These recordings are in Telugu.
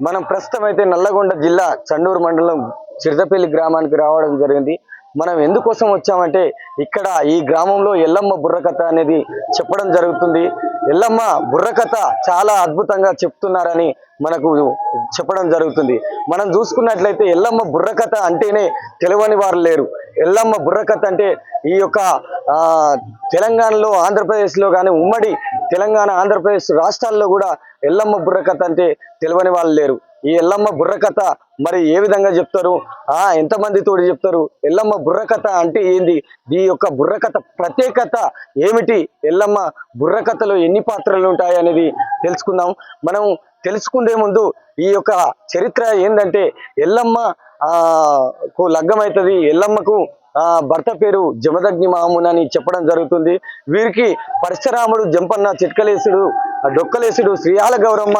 మనం ప్రస్తుతం అయితే నల్లగొండ జిల్లా చండూరు మండలం చిరుతపల్లి గ్రామానికి రావడం జరిగింది. మనం ఎందుకోసం వచ్చామంటే ఇక్కడ ఈ గ్రామంలో ఎల్లమ్మ బుర్రకథ అనేది చెప్పడం జరుగుతుంది. ఎల్లమ్మ బుర్రకథ చాలా అద్భుతంగా చెప్తున్నారని మనకు చెప్పడం జరుగుతుంది. మనం చూసుకున్నట్లయితే ఎల్లమ్మ బుర్రకథ అంటేనే తెలియని వారు లేరు. ఎల్లమ్మ బుర్రకథ అంటే ఈ యొక్క తెలంగాణలో, ఆంధ్రప్రదేశ్లో కానీ ఉమ్మడి తెలంగాణ ఆంధ్రప్రదేశ్ రాష్ట్రాల్లో కూడా ఎల్లమ్మ బుర్రకథ అంటే తెలియని వాళ్ళు లేరు. ఈ ఎల్లమ్మ బుర్రకథ మరి ఏ విధంగా చెప్తారు, ఎంతమంది తోటి చెప్తారు, ఎల్లమ్మ బుర్రకథ అంటే ఏంది, ఈ యొక్క బుర్రకథ ప్రత్యేకత ఏమిటి, ఎల్లమ్మ బుర్రకథలో ఎన్ని పాత్రలు ఉంటాయి అనేది తెలుసుకుందాం. మనం తెలుసుకుందే ముందు ఈ యొక్క చరిత్ర ఏంటంటే ఎల్లమ్మ లగ్గమవుతుంది. ఎల్లమ్మకు భర్త పేరు జమదగ్ని మాముని అని చెప్పడం జరుగుతుంది. వీరికి పరశురాముడు, జంపన్న, చిట్కలేసుడు, డొక్కలేసుడు, శ్రీయాల గౌరమ్మ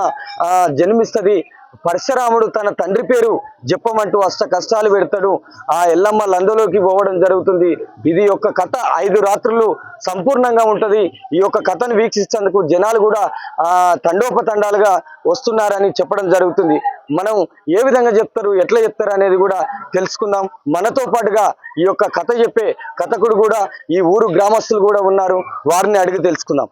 జన్మిస్తుంది. పరశురాముడు తన తండ్రి పేరు చెప్పమంటూ అష్ట కష్టాలు పెడతాడు. ఆ ఎల్లమ్మ లందలోకి పోవడం జరుగుతుంది. ఇది యొక్క కథ 5 రాత్రులు సంపూర్ణంగా ఉంటది. ఈ యొక్క కథను వీక్షించేందుకు జనాలు కూడా తండోపతండాలుగా వస్తున్నారని చెప్పడం జరుగుతుంది. మనం ఏ విధంగా చెప్తారు, ఎట్లా చెప్తారు అనేది కూడా తెలుసుకుందాం. మనతో పాటుగా ఈ యొక్క కథ చెప్పే కథకుడు కూడా ఈ ఊరు గ్రామస్తులు కూడా ఉన్నారు. వారిని అడిగి తెలుసుకుందాం.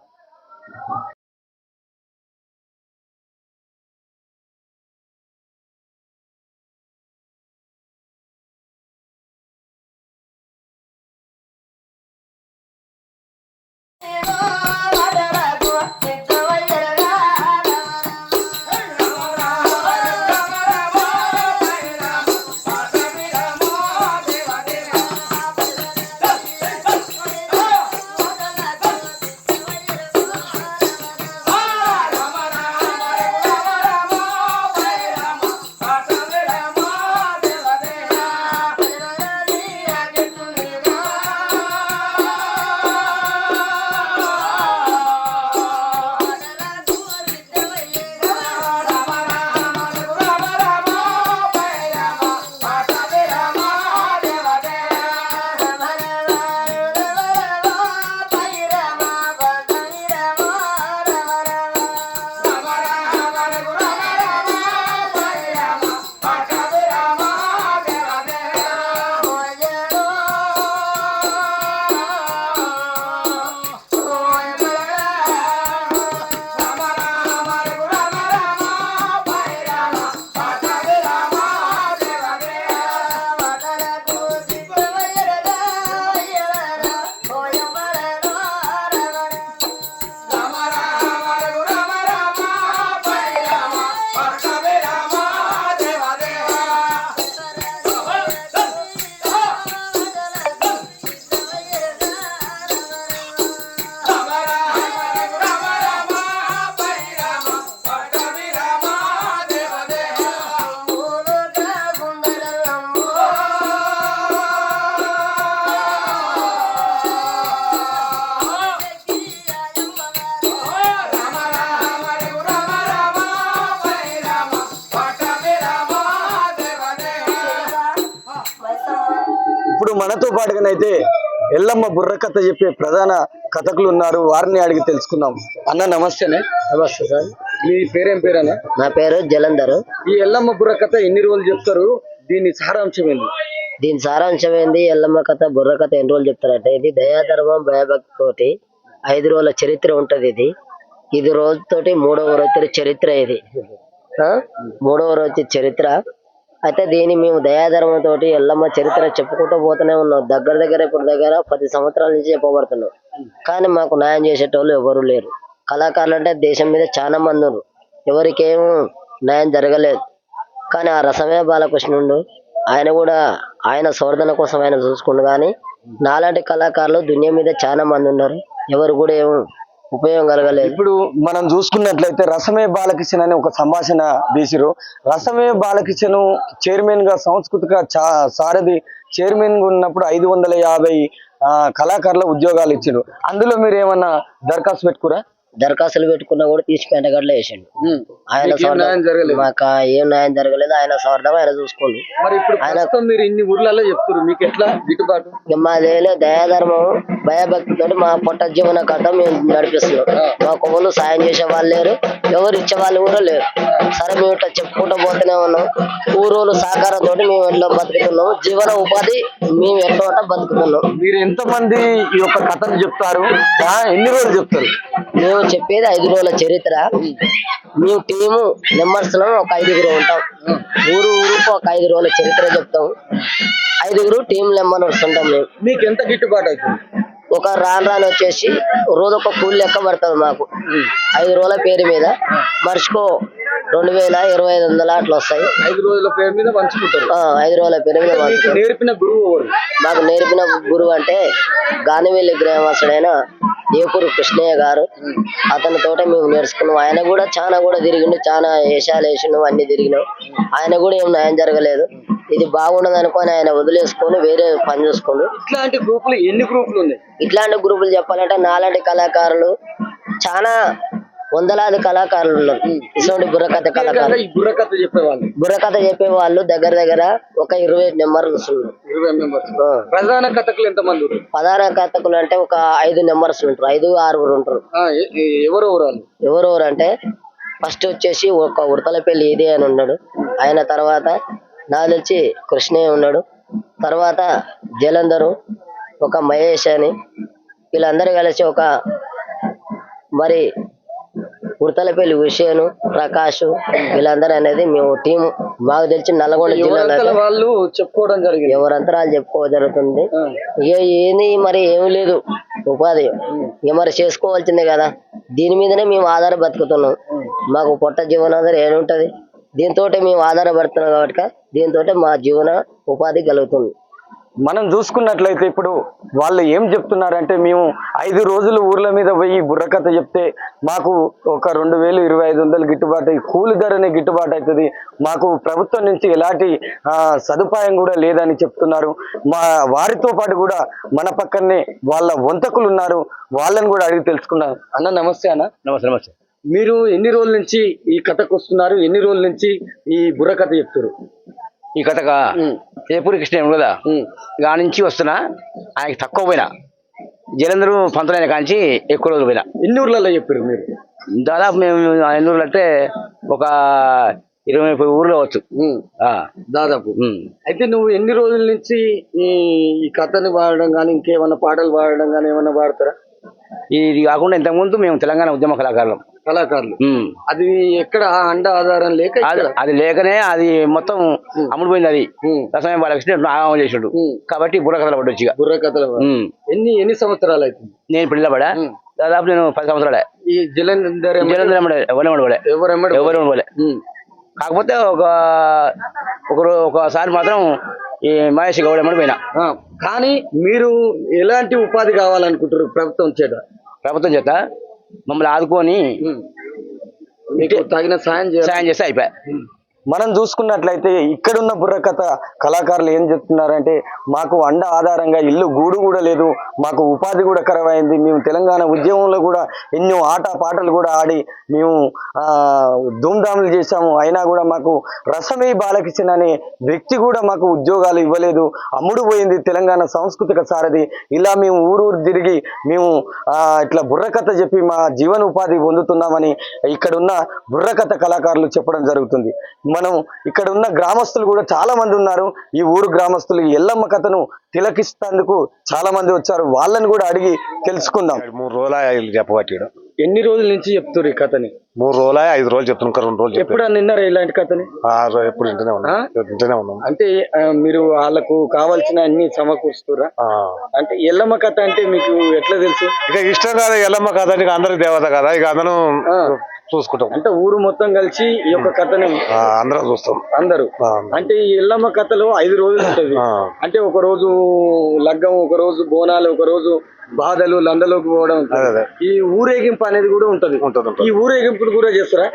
ఇప్పుడు మనతో పాటుగానైతే ఎల్లమ్మ బుర్రకథ చెప్పే ప్రధాన కథకులు ఉన్నారు. వారిని అడిగి తెలుసుకుందాం. అన్న నమస్తేనే. నమస్తే సార్. మీ పేరేం పేరన్నా? నా పేరు జలంధర్. ఈ ఎల్లమ్మ బుర్రకథ ఎన్ని రోజులు చెప్తారు, దీని సారాంశం ఏంది? దీని సారాంశం ఏంది, ఎల్లమ్మ కథ బుర్ర కథ ఎన్ని రోజులు చెప్తారంటే, ఇది దయాధర్మం భయభక్తి తోటి 5 రోజుల చరిత్ర ఉంటది. ఇది రోజుతోటి 3వ రోజు చరిత్ర. ఇది 3వ రోజు చరిత్ర. అయితే దీన్ని మేము దయాధర్మం తోటి ఎల్లమ్మ చరిత్ర చెప్పుకుంటూ పోతూనే ఉన్నాం. దగ్గర ఇప్పుడు 10 సంవత్సరాల నుంచి చెప్పబడుతున్నాం. కానీ మాకు న్యాయం చేసేటోళ్ళు ఎవరు లేరు. కళాకారులు అంటే దేశం మీద చాలా మంది ఉన్నారు, ఎవరికేమో న్యాయం జరగలేదు. కానీ ఆ రసమే బాలకృష్ణుడు ఆయన కూడా ఆయన స్వర్ధన కోసం ఆయన చూసుకుండు. కానీ నాలాంటి కళాకారులు దునియా మీద చాలా మంది ఉన్నారు, ఎవరు కూడా ఏమో ఉపయోగం కలగలేదు. ఇప్పుడు మనం చూసుకున్నట్లయితే రసమే బాలకిషన్ అనే ఒక సంభాషణ తీసిరు. రసమే బాలకిషన్ చైర్మన్ గా, సాంస్కృతిక సారథి చైర్మన్ గా ఉన్నప్పుడు 550 కళాకారుల ఉద్యోగాలు ఇచ్చారు. అందులో మీరు ఏమన్నా దరఖాస్తు పెట్టుకురా? దరఖాస్తులు పెట్టుకున్నా కూడా తీసి పెంటగడ్డలో వేసిండు. ఆయన మీకేం న్యాయం జరగలేదు? మాకు ఏం న్యాయం జరగలేదు. ఆయన స్వార్థం ఆయన చూసుకోండి. మరి ఇప్పుడు ప్రస్తుతం మీరు ఇన్ని ఊర్లలో చెప్తారు, మీకు ఎట్లా గిట్టుబాటు? మాదేలే దయాధర్మం భయభక్తితో మా పొట్ట జీవన కథ మేము నడిపిస్తున్నాం. మాకు ఎవరు సాయం చేసే వాళ్ళు లేరు, ఎవరు ఇచ్చే వాళ్ళు కూడా లేరు. సరే మేము ఇట్లా చెప్పుకుంటూ పోతూనే ఉన్నాం. ఊరోళ్ళు సహకారంతో మేము ఎట్లా బతుకుతున్నాం, జీవన ఉపాధి మేము ఎట్లా బతుకుతున్నాం. మీరు ఎంత మంది ఈ యొక్క కథను చెప్తారు, ఎన్ని రోజులు చెప్తారు? మేము చెప్పేది 5 రోజుల చరిత్ర. మేము టీము మెంబర్స్ ఒక 5గురు ఉంటాం. ఊరుకు ఒక 5 రోజుల చరిత్ర చెప్తాం. 5గురు టీం మెంబర్స్ ఉంటాం. మేము మీకు ఎంత గిట్టుబాటు అవుతుంది? ఒక రాను వచ్చేసి రోజు ఒక కూలి లెక్క పడుతుంది మాకు. 5 రోజుల పేరు మీద మనిషికో 2000-2500 అట్లా వస్తాయి. 5 రోజుల పేరు మీద పంచుకుంటారు. 5 రోజుల పేరు మీద పంచుకుంటారు. నేర్పిన గురువు ఎవరు? మాకు నేర్పిన గురువు అంటే గానివెల్లి గ్రామస్తుడైన ఏపూరు కృష్ణయ్య గారు. అతనితోటే మేము నేర్చుకున్నాం. ఆయన కూడా చాలా తిరిగిండు, చాలా వేషాలు వేసిండు, అన్ని తిరిగినాం. ఆయన కూడా ఏం న్యాయం జరగలేదు. ఇది బాగుండదు అనుకొని ఆయన వదిలేసుకొని వేరే పని చూసుకోండు. ఇట్లాంటి గ్రూపులు ఎన్ని గ్రూపులు ఉన్నాయి? ఇట్లాంటి గ్రూపులు చెప్పాలంటే నాలాంటి కళాకారులు చాలా వందలాది కళాకారులు ఉన్నారు. ఇటువంటి బుర్రకథ కళాకారులు, బుర్రకథ చెప్పేవాళ్ళు, బుర్రకథ చెప్పేవాళ్ళు దగ్గర ఒక 20 నెంబర్స్ ఉన్నారు. 20 మెంబర్స్. ప్రధాన కథకులు ఎంత మంది? ప్రధాన కథకులు అంటే ఒక 5 నెంబర్స్ ఉంటారు, 5-6 ఉంటారు. ఎవరెవరు అంటే ఫస్ట్ వచ్చేసి ఒక ఉడతలపల్లి ఇదే అని ఉన్నాడు. ఆయన తర్వాత నాకు తెలిసి కృష్ణయ్య ఉన్నాడు. తర్వాత జలంధరు, ఒక మహేష్ అని, వీళ్ళందరూ కలిసి ఒక మరి ఉడతలపల్లి హుషేను, ప్రకాష్, వీళ్ళందరూ అనేది మేము టీం. మాకు తెలిసి నల్గొండ జిల్లాలో వాళ్ళు చెప్పుకోవడం జరిగింది, ఎవరంతరాలు చెప్పుకోవడం జరుగుతుంది. ఏంది మరి ఏమి లేదు ఉపాధి, మరి చేసుకోవాల్సిందే కదా. దీని మీదనే మేము ఆధార బతుకుతున్నాం. మాకు పొట్ట జీవనాధారం ఏముంటది, దీంతో మేము ఆధారపడుతున్నాం కాబట్టి దీంతో మా జీవన ఉపాధి కలుగుతుంది. మనం చూసుకున్నట్లయితే ఇప్పుడు వాళ్ళు ఏం చెప్తున్నారంటే, మేము 5 రోజులు ఊర్ల మీద పోయి బుర్రకథ చెప్తే మాకు ఒక 2000-2500 గిట్టుబాటు, కూలి ధరనే గిట్టుబాటు అవుతుంది, మాకు ప్రభుత్వం నుంచి ఎలాంటి సదుపాయం కూడా లేదని చెప్తున్నారు. వారితో పాటు కూడా మన పక్కనే వాళ్ళ వంతకులు ఉన్నారు, వాళ్ళని కూడా అడిగి తెలుసుకున్నారు. అన్న నమస్తే. అన్న నమస్తే. మీరు ఎన్ని రోజుల నుంచి ఈ కథకు వస్తున్నారు, ఎన్ని రోజుల నుంచి ఈ బుర్రకథ చెప్తారు? ఈ కథగా ఏపూరి కృష్ణ కదా, ఆ నుంచి వస్తున్నా. ఆయనకి తక్కువ పోయినా, జలంధరు పంతులైన కాంచి ఎక్కువ రోజులు పోయినా. ఎన్ని ఊర్లలో చెప్పారు మీరు? దాదాపు మేము 5 ఊర్లు అంటే ఒక 20-30 ఊర్లు అవచ్చు దాదాపు. అయితే నువ్వు ఎన్ని రోజుల నుంచి ఈ కథని వాడడం కానీ, ఇంకేమన్నా పాటలు పాడడం కానీ ఏమన్నా పాడతారా? ఇది కాకుండా ఇంతకుముందు మేము తెలంగాణ ఉద్యమ కళాకారులు. అది ఎక్కడ అండ ఆధారం లేక అది లేకనే అది మొత్తం అమ్ముడుపోయింది. అది రసమయం బాలకృష్ణ ఆగమం చేసిండు కాబట్టి బుర్రకథలు పడ్డొచ్చు. బుర్రకథలు ఎన్ని సంవత్సరాలు అవుతుంది? నేను ఇప్పుడు నిలబడా దాదాపు నేను 10 సంవత్సరాలే. ఈ జలంధర్ ఎవరు కాకపోతే ఒకసారి మాత్రం ఈ మహేష్ గౌడ ఎమ్మడి పోయినా. కానీ మీరు ఎలాంటి ఉపాధి కావాలనుకుంటారు ప్రభుత్వం చేత? ప్రభుత్వం చేత మమ్మల్ని ఆదుకొని మీకు తగిన సాయం చేస్తే అయిపోయా. మనం చూసుకున్నట్లయితే ఇక్కడున్న బుర్రకథ కళాకారులు ఏం చెప్తున్నారంటే, మాకు అండ ఆధారంగా ఇల్లు గూడు కూడా లేదు, మాకు ఉపాధి కూడా కరవైంది, మేము తెలంగాణ ఉద్యమంలో కూడా ఎన్నో ఆట పాటలు కూడా ఆడి మేము ధూమ్ధాములు చేశాము, అయినా కూడా మాకు రసమే బాలకృష్ణ అనే వ్యక్తి కూడా మాకు ఉద్యోగాలు ఇవ్వలేదు, అమ్ముడు పోయింది తెలంగాణ సాంస్కృతిక సారథి. ఇలా మేము ఊరు తిరిగి మేము ఇట్లా బుర్రకథ చెప్పి మా జీవన ఉపాధి పొందుతున్నామని ఇక్కడున్న బుర్రకథ కళాకారులు చెప్పడం జరుగుతుంది. మనం ఇక్కడ ఉన్న గ్రామస్తులు కూడా చాలా మంది ఉన్నారు. ఈ ఊరు గ్రామస్తులు ఎల్లమ్మ కథను తిలకిస్తేందుకు చాలా మంది వచ్చారు. వాళ్ళని కూడా అడిగి తెలుసుకుందాం. 3 రోజులు చెప్పబట్టాడు. ఎన్ని రోజుల నుంచి చెప్తారు ఈ కథని? 3 రోజులు 5 రోజులు చెప్తున్నా, 2 రోజులు. ఎప్పుడు నిన్నారా ఇలాంటి కథని? ఎప్పుడు ఇంటనే ఉన్నాం. అంటే మీరు వాళ్ళకు కావాల్సిన అన్ని సమకూరుస్తురా? అంటే ఎల్లమ్మ కథ అంటే మీకు ఎట్లా తెలుసు? ఇక ఇష్టం కదా ఎల్లమ్మ కథ, ఇక అందరి దేవత కదా, ఇక అందరం చూసుకుంటాం. అంటే ఊరు మొత్తం కలిసి ఈ యొక్క కథని అందరం చూస్తాం. అందరూ అంటే ఈ ఎల్లమ్మ కథలో 5 రోజులు ఉంటుంది. అంటే ఒక రోజు లగ్గం, ఒక రోజు బోనాలు, ఒక రోజు బాధలు, లందలోకి పోవడం. ఈ ఊరేగింపు అనేది కూడా ఉంటది. ఈ ఊరేగింపులు కూడా చేస్తారా?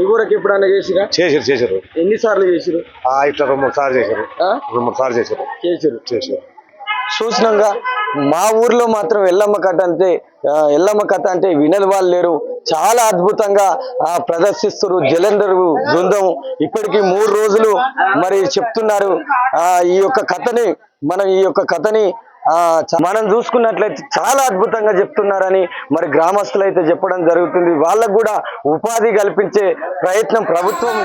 ఈ ఊరికి ఎప్పుడన్నా చేసిరా? చేసారు. ఎన్నిసార్లు చేసిరు? ఇట్లా 2-3 సార్లు చేశారు. 2-3 సార్లు చేశారు. చూసినాగా మా ఊర్లో మాత్రం ఎల్లమ్మ కథ అంటే వినని వాళ్ళు లేరు. చాలా అద్భుతంగా ప్రదర్శిస్తారు. జలంధర్ బృందం ఇప్పటికి 3 రోజులు మరి చెప్తున్నారు. ఈ యొక్క కథని మనం చూసుకున్నట్లయితే చాలా అద్భుతంగా చెప్తున్నారని మరి గ్రామస్తులు అయితే చెప్పడం జరుగుతుంది. వాళ్ళకు కూడా ఉపాధి కల్పించే ప్రయత్నం ప్రభుత్వం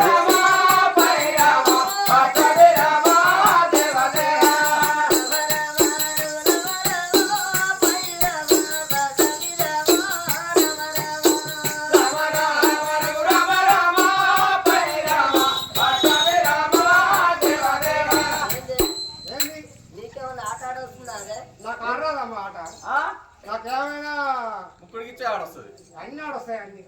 నాకేమైనా ముక్కుడికి ఆడొస్తుంది అన్ని ఆడొస్తాయి అన్ని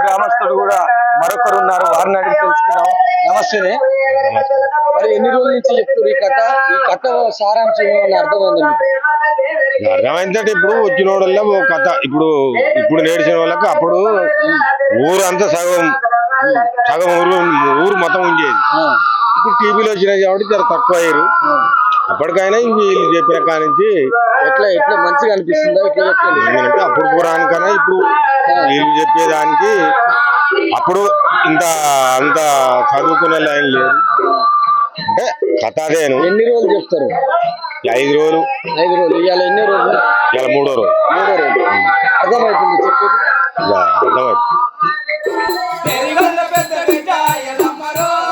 గ్రామస్తుడు కూడా మరొకరు ఉన్నారు. వారిని అడిగి తెలుసుకున్నాం. నమస్తేనే. మరి ఎన్ని రోజుల నుంచి చెప్తారు ఈ కథ సారాంశం ఏమన్నా అర్థమైంది మీకు? అర్థమైందంటే ఇప్పుడు వచ్చిన వాళ్ళల్లో ఓ కథ ఇప్పుడు నేర్చిన వాళ్ళకి అప్పుడు ఊరంతా సగం ఊరు మొత్తం ఉండేది. ఇప్పుడు టీవీలో వచ్చినాయి కాబట్టి జర తక్కువ అయ్యారు. అప్పటికైనా వీళ్ళు చెప్పిన కానించి ఎట్లా మంచిగా అనిపిస్తుందా? ఇట్లా చెప్తే అప్పుడు పురాణకన్నా ఇప్పుడు వీళ్ళు చెప్పేదానికి అప్పుడు అంత చదువుకునే లైన్ లేదు. అంటే కథ అదేను. ఎన్ని రోజులు చెప్తారు? 5 రోజులు. ఇవాళ ఎన్ని రోజులు? ఇవాళ 3వ రోజు. అర్థమవుతుంది చెప్పేది. అర్థమవుతుంది. Oh,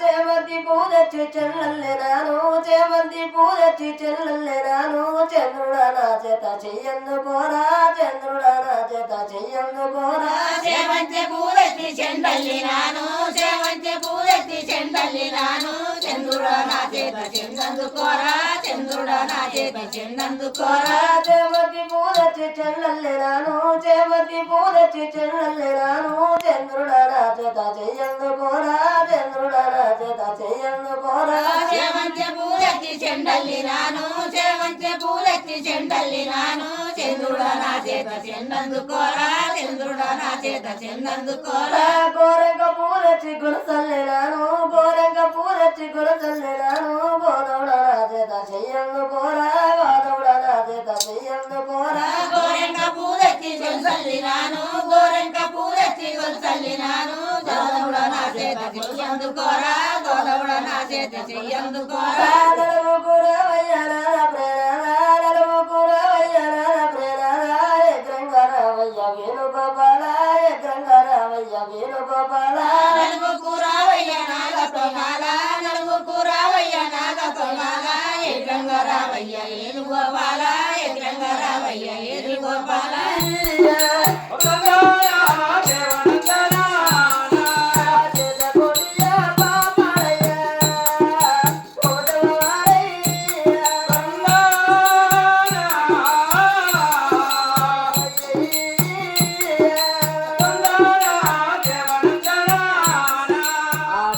చేమంతి పూదచ్చి చెల్లెనాను చేమంతి పూదచ్చి చెల్లెనాను చంద్రుడా నా చేత చెయ్యందు పోరా చంద్రుడా నా చేత చెయ్యందు పోరా చేమంతి పూలెత్తి చెండల్లినాను చేమంతి పూలెత్తి చెండల్లినాను చంద్రుడా నా చేత చెందందుకోరా చంద్రుడా నా చేత చెందందుకోరా చేమంతి పూదచ్చి చెల్లెనాను చేమంతి పూదచ్చి చెల్లెనాను చంద్రుడా నా చేత చెయ్యందు పోరా చంద్రుడా నా చేత చెయ్యందు పోరా చేమంతి పూలెత్తి చెండల్లినాను చేమంతి పూలెత్తి చెండల్లినాను చంద్రుడా నా చేత చెందందుకోరా చంద్రుడా నా చేత చెందందుకోరా గోరంగ పూలచ్చి గురసల్లినాను గోరంగ పూలచ్చి గురసల్లినాను గోదవుడ నా చేత చెయ్యందు పోరా గోదవుడ నా చేత చెయ్యందు పోరా గోరెంక పూలెత్తి గొలుసల్లినాను గోరెంక పూలెత్తి గొలుసల్లినాను గోదవుడ నా చేత చెయ్యందుకోరా గోదవుడ నా చేత చెయ్యందుకోరా నలుగు కూరవయ్యన ప్రేరణ నలుగు కూరవయ్యన ప్రేరణ ఎగ్రంగరవయ్య వేణుగోపాల ఎగ్రంగరవయ్య వేణుగోపాల నలుగు కూరావయ్య నాగ ప్రమాల నలుగు కూరావయ్య నాగ ప్రమాల ఎగ్రంగరావయ్య ఏలు గోపాల ఎగ్రంగరావయ్య ఏలు గోపాల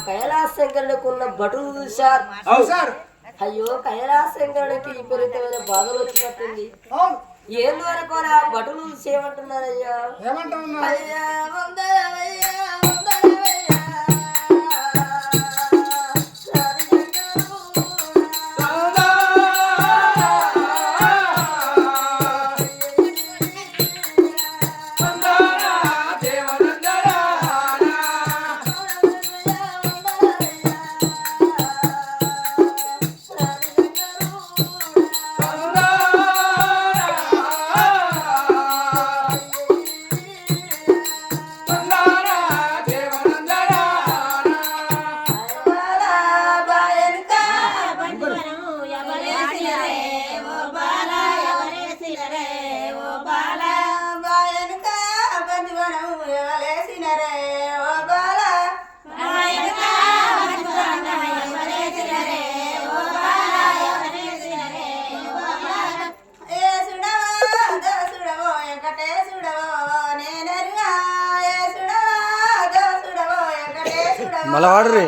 కైలాసంకరుడుకున్న భటులు చూశారు అయ్యో కైలాసంకరుడికి విపరీతమైన బాధలు వచ్చినట్టుంది ఏం అనుకోరా భటులు చేయమంటున్నారయ్యా అయ్యా వందనమయ్యా వందనమయ్యా మళ్ళా వాడరే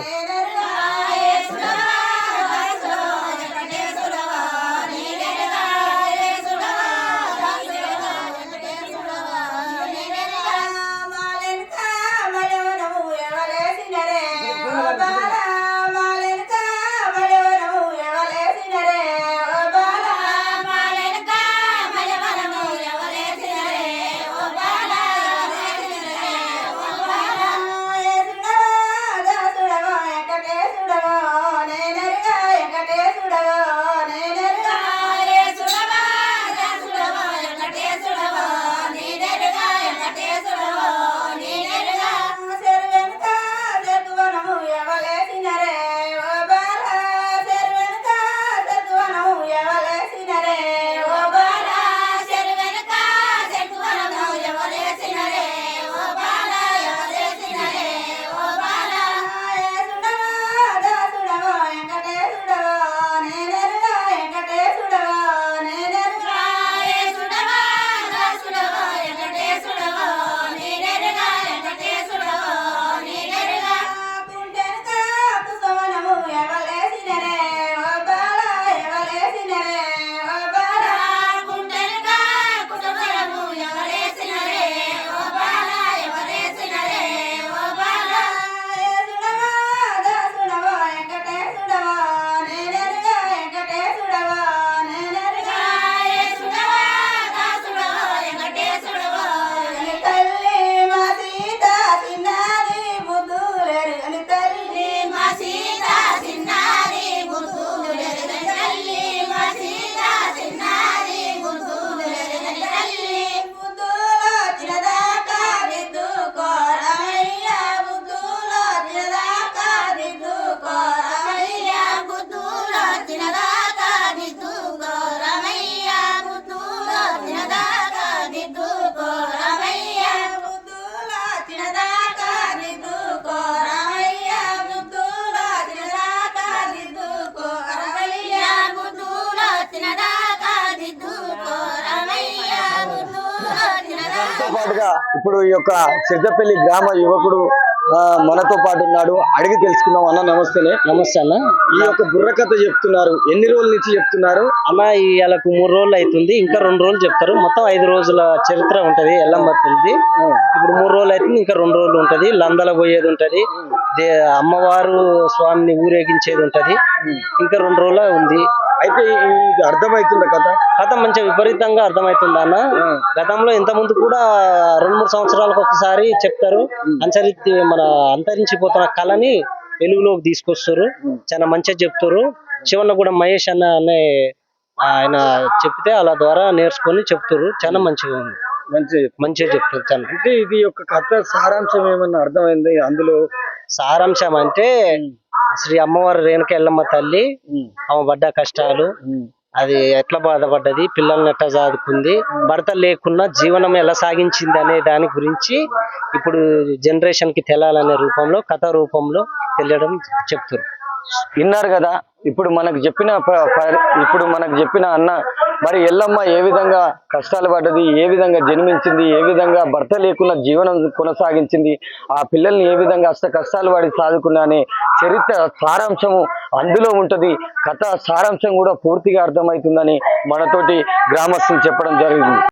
పాటుగా ఇప్పుడు ఈ యొక్క సిద్ధపల్లి గ్రామ యువకుడు మనతో పాటు ఉన్నాడు, అడిగి తెలుసుకుందాం. అన్న నమస్తేనే. నమస్తే అన్న. ఈ యొక్క బుర్రకథ చెప్తున్నారు, ఎన్ని రోజుల నుంచి చెప్తున్నారు? అన్న ఇవాళకు 3 రోజులు అవుతుంది, ఇంకా 2 రోజులు చెప్తారు. మొత్తం 5 రోజుల చరిత్ర ఉంటది ఎల్లమ్మ తల్లిది. ఇప్పుడు 3 రోజులు అవుతుంది, ఇంకా 2 రోజులు ఉంటది. లందల పోయేది ఉంటది, అమ్మవారు స్వామిని ఊరేగించేది ఉంటది. ఇంకా 2 రోజుల ఉంది. అయితే ఇది అర్థమవుతుందా కథ? కథ మంచిగా విపరీతంగా అర్థమవుతుంది అన్న. గతంలో ఇంత ముందు కూడా 2-3 సంవత్సరాలకు ఒకసారి చెప్తారు. మన అంతరించిపోతున్న కళని వెలుగులోకి తీసుకొస్తారు. చాలా మంచిగా చెప్తారు. శివన్న కూడా మహేష్ అనే ఆయన చెప్తే అలా ద్వారా నేర్చుకొని చెప్తారు. చాలా మంచిగా ఉంది, మంచిగా చెప్తారు. చాలా అంటే ఇది యొక్క కథ సారాంశం ఏమన్నా అర్థమైంది అందులో? సారాంశం అంటే శ్రీ అమ్మవారి రేణుక ఎల్లమ్మ తల్లి ఆమె పడ్డ కష్టాలు, అది ఎట్లా బాధపడ్డది, పిల్లల్ని ఎట్లా చదువుకుంది, భర్త లేకున్నా జీవనం ఎలా సాగించింది అనే దాని గురించి ఇప్పుడు జనరేషన్ కి తెలాలనే రూపంలో, కథ రూపంలో తెలియడం చెప్తారు. విన్నారు కదా. ఇప్పుడు మనకు చెప్పిన అన్న మరి ఎల్లమ్మ ఏ విధంగా కష్టాలు పడ్డది, ఏ విధంగా జన్మించింది, ఏ విధంగా భర్త లేకుండా జీవనం కొనసాగించింది, ఆ పిల్లల్ని ఏ విధంగా కష్టాలు పడి సాదుకున్నా అనే చరిత్ర సారాంశము అందులో ఉంటది. కథ సారాంశం కూడా పూర్తిగా అర్థమవుతుందని మనతోటి గ్రామస్తులు చెప్పడం జరిగింది.